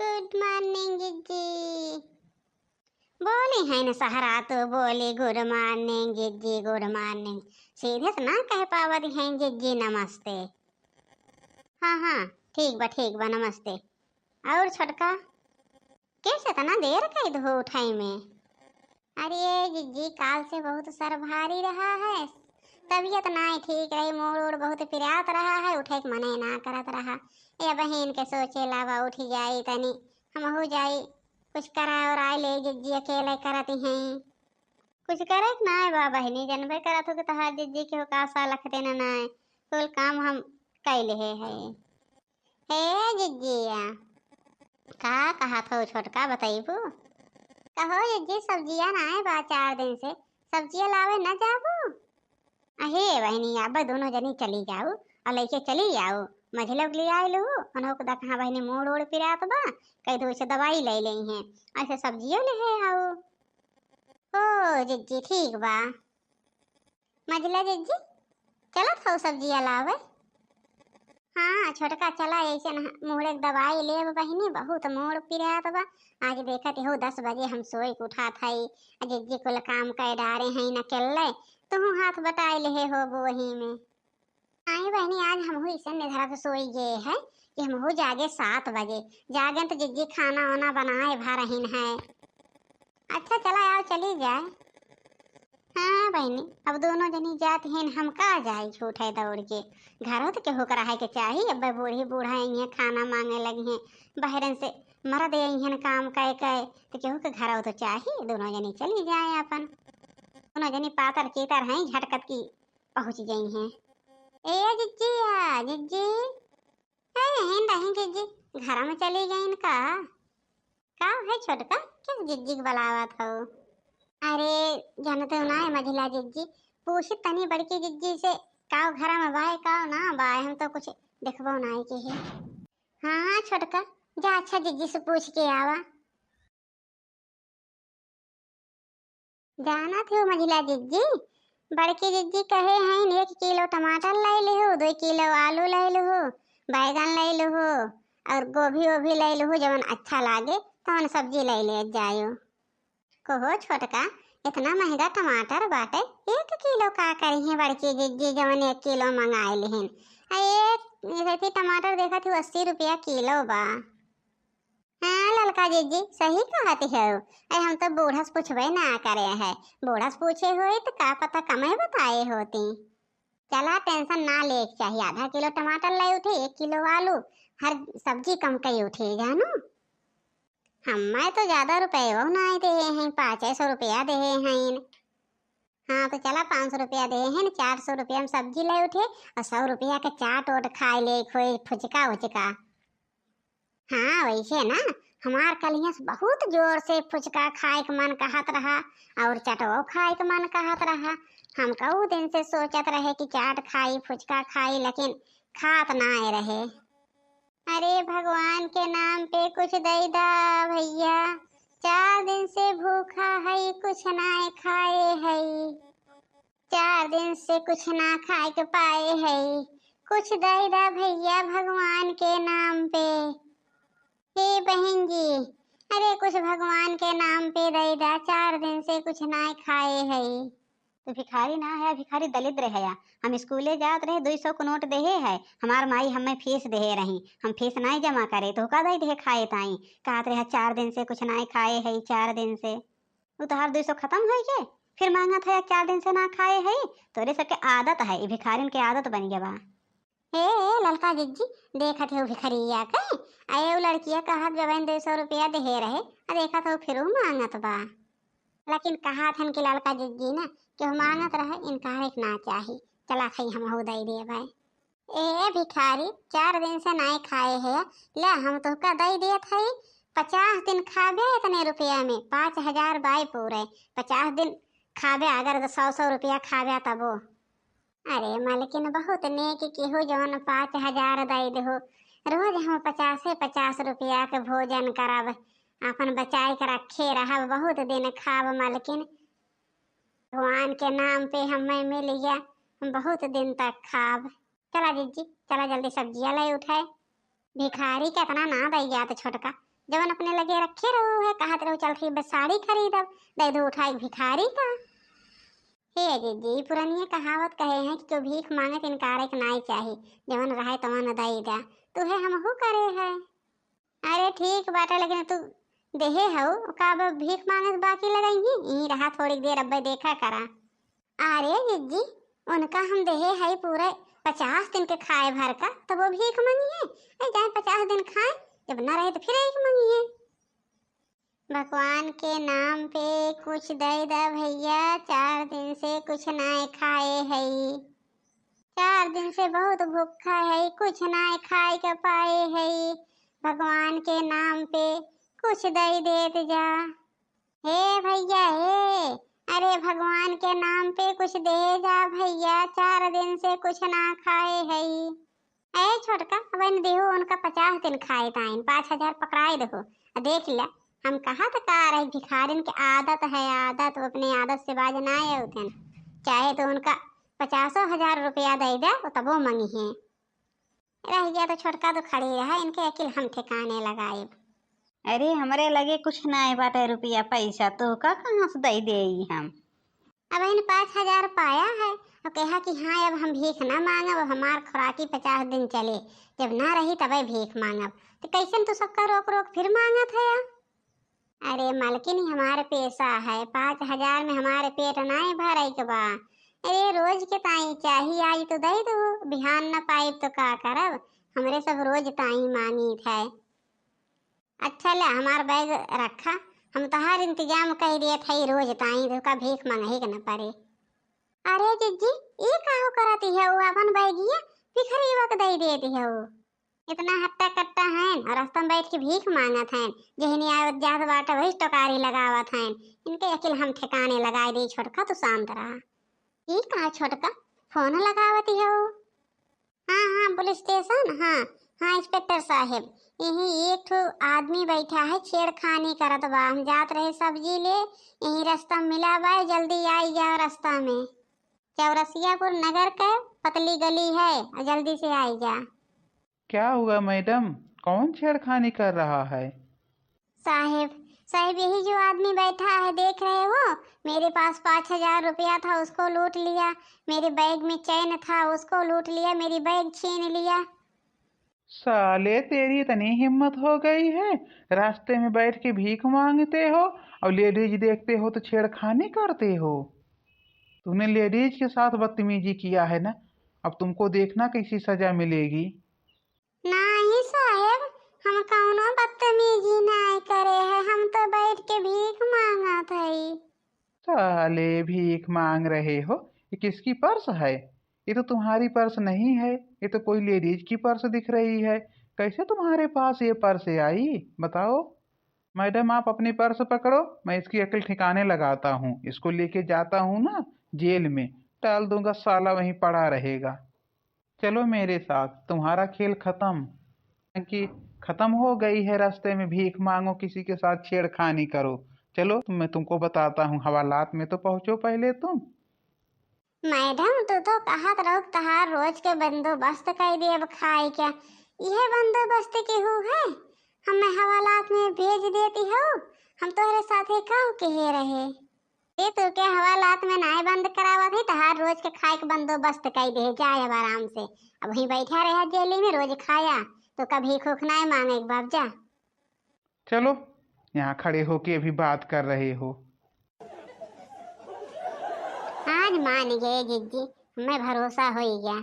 Good morning जिज्जी। बोली है न सहरा तो बोली गुड मॉर्निंग जिज्जी गुड मॉर्निंग। सीधे से ना कह पावत है जिज्जी नमस्ते। हाँ हाँ ठीक बा नमस्ते। और छोटका कैसे तना देर कई दो उठाई में? अरे जिज्जी काल से बहुत सर भारी रहा है, तबीयत ना ठीक रही, मोड़ बहुत पिरात रहा है, उठे के मने ना करत रहा। ये बहन के सोचे लावा उठ जाई तनी हम हो जाई कुछ करा और आए ले जिज्जी अकेले करती हैं। कुछ करे ना बा बहनी जनबे करत हो कि तहार जिज्जी के हो कासा लख देना ना कुल काम हम कैले है। हे जिज्जिया का कहा था छोटका बताइबू? कहो जिज्जी सब्जियां ना आए बा 4 दिन से, सब्जियां लावे न जाबू? अहे बहनी अब दोनों जनी चली जाओ और लेके चली जाओ, मझे लोग ले आए लो अनहो को कहा बहनी मोड़ ओड़ पिरात बा कई दो से दवाई ले ली हैं ऐसे सब्जियों ले है आओ। ओ जिज्जी ठीक बा मझला जिज्जी चलत हो सब्जियां लावे? हाँ छोटका चला ऐसे मोड़े दवाई ले बहनी बहुत मोड़ पिरात बा। आज देखत हो 10 बजे हम सोई के उठा था जिज्जी कुल काम कर डारे हैं न केले तुम हाथ बटाए ले हो वही में। आई बहनी आज हम हुई से निधरा से सोई गए है कि हम हो जागे 7 बजे जागन तो जिज्जी खाना वाना बनाए भा रही है। अच्छा चला आओ चली जाए। हाँ बहनी अब दोनों जनी जात हैं हम का जाए झूठे दौड़ के घर तो केहू करा है के चाहिए। अब बूढ़ी बूढ़ा हैं खाना मांगे लगी हैं बहरन से मरद हैं काम कह कह तो केहू के घर तो चाहिए। दोनों जनी चली जाए अपन दोनों जनी पातर चीतर हैं झटकत की पहुंच गई हैं। ए जिज्जी जिज्जी नहीं जिज्जी घर में चली गई इनका का है छोटका किस जिज्जी को बुलावा था? अरे जानते हो ना मझिला जिज्जी पूछ तनी बड़की जिज्जी से काव घर में बाय काव ना बाय हम तो कुछ देखबो ना के है। हाँ छोटका जा अच्छा जिज्जी से पूछ के आवा। जाना थे मझिला जिज्जी बड़की जिज्जी कहे हैं 1 किलो टमाटर ले ले हो 2 किलो आलू ले लो हो बैगन ले लो हो और गोभी वोभी ले लो हो जवन अच्छा लागे तो सब्जी ले ले जायो। कहो छोटका इतना महंगा टमाटर बाटे 1 किलो का करी है बड़की जिज्जी जवन 1 किलो मंगाए लेहन एक टमाटर देखा थी 80 रुपया किलो बा। हाँ ललका जिज्जी सही कहती है हम तो बूढ़ा से पूछबे ना करे है, बूढ़ा से पूछे हुए तो का पता कमे बताए होती। चला टेंशन ना ले चाहिए आधा किलो टमाटर ले उठे 1 किलो आलू हर सब्जी कम कई उठे जानो। हमें तो ज्यादा रुपये वो ना दे हैं 500 रुपया दे हैं। हाँ तो चला 500 रुपया दे हैं 400 रुपया में सब्जी ले उठे और 100 रुपया के चाट ओट खाए ले खोए फुचका उचका। हाँ वैसे ना हमार कल यहाँ बहुत जोर से फुचका खाए के मन कहत रहा और चटो खाए के मन कहत रहा। हम कऊ दिन से सोचत रहे कि चाट खाई फुचका खाई लेकिन खात ना रहे। अरे भगवान के नाम पे कुछ दे दा भैया 4 दिन से भूखा है कुछ ना खाए है 4 दिन से कुछ ना खाए के पाए है कुछ दे दा भैया भगवान के नाम पे। हे बहन जी अरे कुछ भगवान के नाम पे दे दा 4 दिन से कुछ ना खाए है। तो भिखारी ना है भिखारी दलिद्र है हम स्कूले जात रहे 200 को नोट देहे है हमार माई हमें फीस दे रही हम फीस नहीं जमा करे तो का दे खाए ताई कहत रहे 4 दिन से कुछ नहीं खाए है 4 दिन से वो तो हर 200 खत्म हो गए फिर मांगा था 4 दिन से ना खाए है तोरे सबके आदत है भिखारिन के आदत बन गया बा। हे ललका जिज्जी देखा थे भिखरिया के आये लड़किया कहत जब 200 रुपया दे रहे देखा था फिर मांगत बा लेकिन कहा था कि लड़का जिज्जी ना क्यों मांगत रहे इनकार ना चाहिए चला खाई हम हो दे दिए भाई। ए भिखारी 4 दिन से नहीं खाए है ले हम तो का दे दिए थे 50 दिन खाबे इतने रुपया में 5000 बाई पूरे 50 दिन खाबे अगर 100 रुपया खाबे तबो। अरे मालिकिन बहुत नेक की हो जवन 5000 दे दो रोज हम 50 रुपया के भोजन करब अपन बचाए कर रखे रहा बहुत दिन खाब मालिकिन भगवान के नाम पे हमें मिल गया बहुत दिन तक खाब। चला जिज्जी चला जल्दी सब्जियां ले उठाए भिखारी कितना ना दे जाते छोटका जवन अपने लगे रखे रहो है, कहत रहो चल ठीक बस साड़ी खरीदब, दे दो उठाई भिखारी का। हे दीदी, पुरानी कहावत कहे हैं कि जो भीख मांगे तो इनकार के नाई चाही, जवन रहे तवन दई दा, तुहे हमहू करे है। अरे ठीक बाटा, लेकिन तू देहे हऊ का भीख मांगे बाकी लगाएंगी, यही रहा थोड़ी देर अब्बे देखा करा। अरे दीदी, उनका हम देहे है पूरे 50 दिन के खाए भर का, तो वो भीख मांगी है, जाए 50 दिन खाए, जब न रहे तो फिर एक मांगी है। भगवान के नाम पे कुछ दे दा भैया, 4 दिन से कुछ ना खाए है, 4 दिन से बहुत भूखा है, कुछ ना खाए के पाए है, भगवान के नाम पे कुछ दे देत जा। हे भैया हे, अरे भगवान के नाम पे कुछ दे जा भैया, 4 दिन से कुछ ना खाए है। ऐ छोटका, अब इन देहो उनका 50 दिन खाए ताइन 5000 पकड़ाए देखो, देख ला। हम कहा तो का रही भिखारिन की आदत है, आदत वो अपनी आदत से बाज ना है उतन, चाहे तो उनका 50,000 रुपया दे दे तब वो मंगी है। रह गया तो छोटका तो खड़ी रहा, इनके अकिल हम ठिकाने लगाए। अरे हमरे लगे कुछ ना बाटे रुपया पैसा, तो का कहाँ से दे दे हम। अब इन 5,000 पाया है और कहा कि हाँ अब हम भीख ना मांगब, हमार खुराकी 50 दिन चले, जब ना रही तब भीख मांगब। तो कैसे तो सबका रोक रोक फिर मांगत है। अरे मालकिन, हमारे पैसा है, 5,000 में हमारे पेट नहीं भरे के बा। अरे रोज के ताई चाहिए, आज तो दे दो, बिहान न पाइब तो का करब, हमरे सब रोज ताई मांगी थे। अच्छा ले हमार बैग रखा, हम तोहार इंतजाम कर दिए थे रोज ताई, तो का भीख मांगे के न पड़े। अरे जीजी, ये काहो करती है, वो अपन बैगिया भिखारी वक दे देती है, वो इतना हट्टा कट्टा है और रास्ता में बैठ के भीख मांगत हैं, जहनी आवत जात बाटा वही टोकारी लगावत हैं। इनके अकिल हम ठिकाने लगाए दी। छोटका तो शांत रहा। ये कहा छोटका, फोन लगावती है वो? हाँ हाँ पुलिस स्टेशन, हाँ हाँ इंस्पेक्टर साहब, यही एक ठो आदमी बैठा है छेड़खानी करत बा, हम जात रहे सब्जी ले, यही रास्ता मिला बा, जल्दी आई जाओ रास्ता में, चौरसियापुर नगर का पतली गली है, जल्दी से आई जा। क्या हुआ मैडम, कौन छेड़खानी कर रहा है? साहेब साहेब, यही जो आदमी बैठा है देख रहे हो, मेरे पास 5,000 रुपया था, उसको लूट लिया, मेरे बैग में चैन था, उसको लूट लिया, मेरी बैग छीन लिया। साले, तेरी इतनी हिम्मत हो गई है, रास्ते में बैठ के भीख मांगते हो और लेडीज देखते हो तो छेड़खानी करते हो। तूने लेडीज के साथ बदतमीजी किया है ना, अब तुमको देखना कैसी सजा मिलेगी। नहीं साहेब, हम कौनो बदतमीजी नहीं करे हैं, हम तो बैठ के भीख मांगा था। साले, भीख मांग रहे हो? ये किसकी पर्स है? ये तो तुम्हारी पर्स नहीं है, ये तो कोई लेडीज की पर्स दिख रही है। कैसे तुम्हारे पास ये पर्स आई, बताओ? मैडम, आप अपनी पर्स पकड़ो, मैं इसकी अकल ठिकाने लगाता हूँ, इसको लेके जाता हूँ ना जेल में, डाल दूंगा, साला वहीं पड़ा रहेगा। चलो मेरे साथ, तुम्हारा खेल खत्म कि खत्म हो गई है। रास्ते में भीख मांगो, किसी के साथ छेड़खानी करो। चलो मैं तुमको बताता हूँ, हवालात में तो पहुंचो पहले तुम। मैडम तो कहत रहो तहार रोज के बंदोबस्त कर दिए, अब खाए क्या यह बंदोबस्त केहू है, हमें हवालात में भेज देती हो, हम तोहरे साथे काहू के रहे। ये तो के हवालात में नाय बंद करावत है, तहार रोज के खाए के बंदोबस्त कर दे, जाए अब आराम से, अब वहीं बैठा रहा जेली में, रोज खाया तो कभी भूख ना मांगे बाप जा। चलो, यहाँ खड़े होके अभी बात कर रहे हो। आज मान गए जीजी, हमें भरोसा हो गया।